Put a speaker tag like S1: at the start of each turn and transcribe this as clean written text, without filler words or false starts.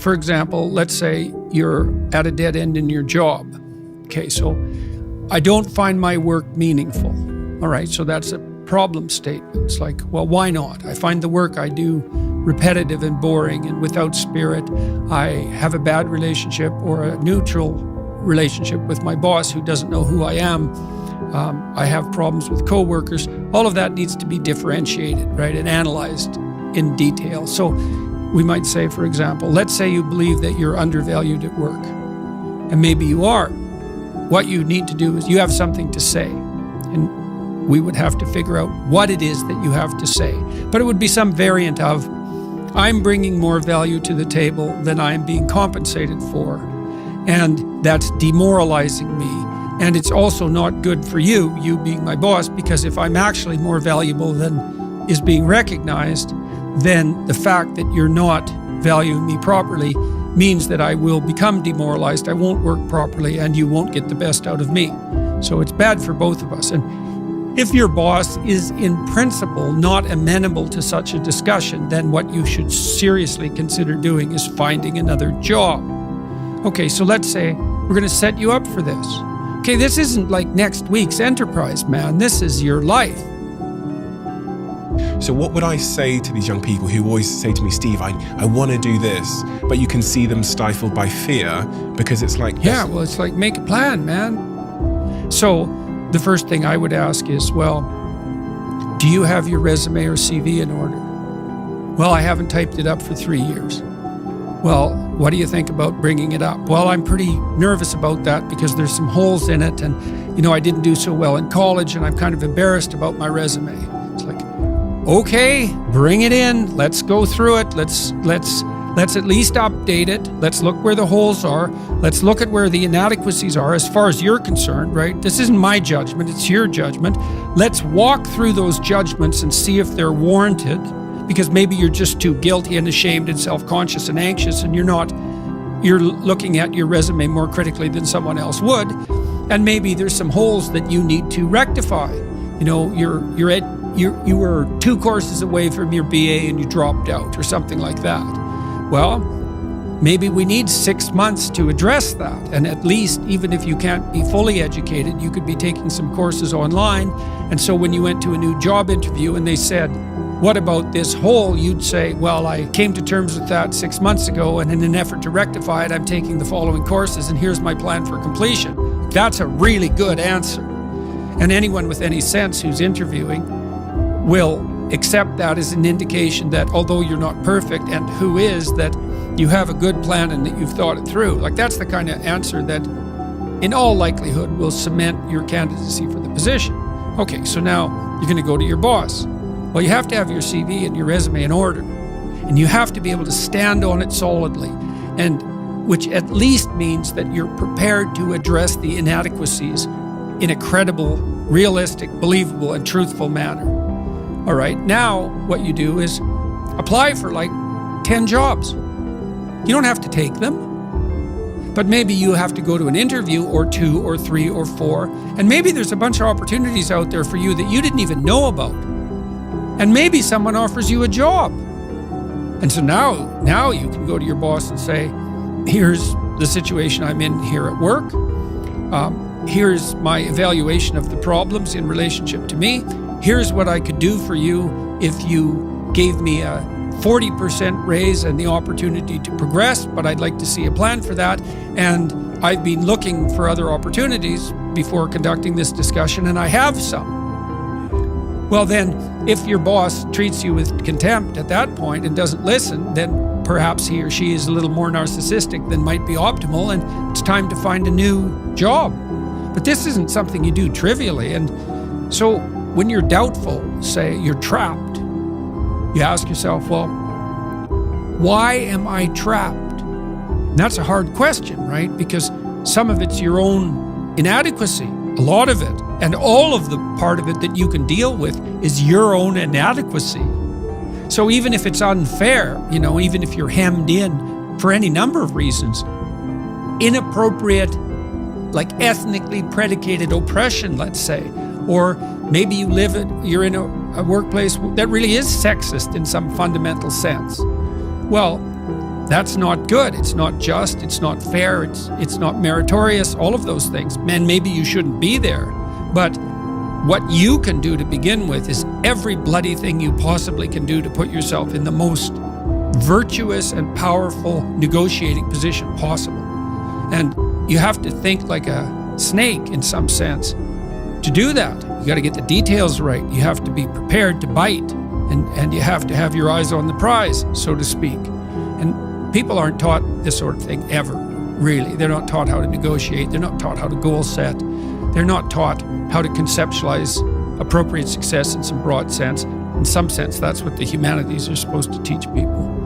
S1: for example, let's say you're at a dead end in your job. Okay, so I don't find my work meaningful. All right, so that's a problem statement. It's like, well, why not? I find the work I do repetitive and boring and without spirit. I have a bad relationship or a neutral relationship with my boss who doesn't know who I am. I have problems with coworkers. All of that needs to be differentiated, right, and analyzed in detail. So we might say, for example, let's say you believe that you're undervalued at work, and maybe you are. What you need to do is you have something to say, and we would have to figure out what it is that you have to say. But it would be some variant of, I'm bringing more value to the table than I'm being compensated for, and that's demoralizing me. And it's also not good for you being my boss, because if I'm actually more valuable than is being recognized, then the fact that you're not valuing me properly means that I will become demoralized, I won't work properly, and you won't get the best out of me. So it's bad for both of us. And if your boss is in principle not amenable to such a discussion, then what you should seriously consider doing is finding another job. Okay, so let's say we're going to set you up for this. Okay, this isn't like next week's enterprise, man. This is your life.
S2: So what would I say to these young people who always say to me, Steve, I want to do this, but you can see them stifled by fear because it's like...
S1: Yeah, well, it's like, make a plan, man. So the first thing I would ask is, well, do you have your resume or CV in order? Well, I haven't typed it up for 3 years. Well, what do you think about bringing it up? Well, I'm pretty nervous about that because there's some holes in it, and I didn't do so well in college, and I'm kind of embarrassed about my resume. It's like, okay, bring it in. Let's go through it. Let's at least update it. Let's look where the holes are. Let's look at where the inadequacies are as far as you're concerned, right? This isn't my judgment, it's your judgment. Let's walk through those judgments and see if they're warranted, because maybe you're just too guilty and ashamed and self-conscious and anxious, and you're looking at your resume more critically than someone else would. And maybe there's some holes that you need to rectify. You were 2 courses away from your BA and you dropped out or something like that. Well, maybe we need 6 months to address that. And at least, even if you can't be fully educated, you could be taking some courses online. And so when you went to a new job interview and they said, what about this hole? You'd say, well, I came to terms with that 6 months ago, and in an effort to rectify it, I'm taking the following courses, and here's my plan for completion. That's a really good answer. And anyone with any sense who's interviewing will accept that as an indication that although you're not perfect, and who is, that you have a good plan and that you've thought it through. Like, that's the kind of answer that in all likelihood will cement your candidacy for the position. Okay, so now you're going to go to your boss. Well, you have to have your CV and your resume in order, and you have to be able to stand on it solidly, and which at least means that you're prepared to address the inadequacies in a credible, realistic, believable, and truthful manner. All right, now what you do is apply for like 10 jobs. You don't have to take them, but maybe you have to go to an interview or 2 or 3 or 4, and maybe there's a bunch of opportunities out there for you that you didn't even know about. And maybe someone offers you a job. And so now you can go to your boss and say, here's the situation I'm in here at work. Here's my evaluation of the problems in relationship to me. Here's what I could do for you if you gave me a 40% raise and the opportunity to progress, but I'd like to see a plan for that. And I've been looking for other opportunities before conducting this discussion, and I have some. Well, then, if your boss treats you with contempt at that point and doesn't listen, then perhaps he or she is a little more narcissistic than might be optimal, and it's time to find a new job. But this isn't something you do trivially. And so when you're doubtful, say you're trapped, you ask yourself, well, why am I trapped? And that's a hard question, right? Because some of it's your own inadequacy, a lot of it. And all of the part of it that you can deal with is your own inadequacy. So even if it's unfair, even if you're hemmed in for any number of reasons, inappropriate, like ethnically predicated oppression, let's say, or maybe you're in a workplace that really is sexist in some fundamental sense. Well, That's not good. It's not just. It's not fair. It's not meritorious. All of those things. And maybe you shouldn't be there. But what you can do to begin with is every bloody thing you possibly can do to put yourself in the most virtuous and powerful negotiating position possible. And you have to think like a snake in some sense. To do that, you got to get the details right. You have to be prepared to bite, and you have to have your eyes on the prize, so to speak. And people aren't taught this sort of thing ever, really. They're not taught how to negotiate. They're not taught how to goal set. They're not taught how to conceptualize appropriate success in some broad sense. In some sense, that's what the humanities are supposed to teach people.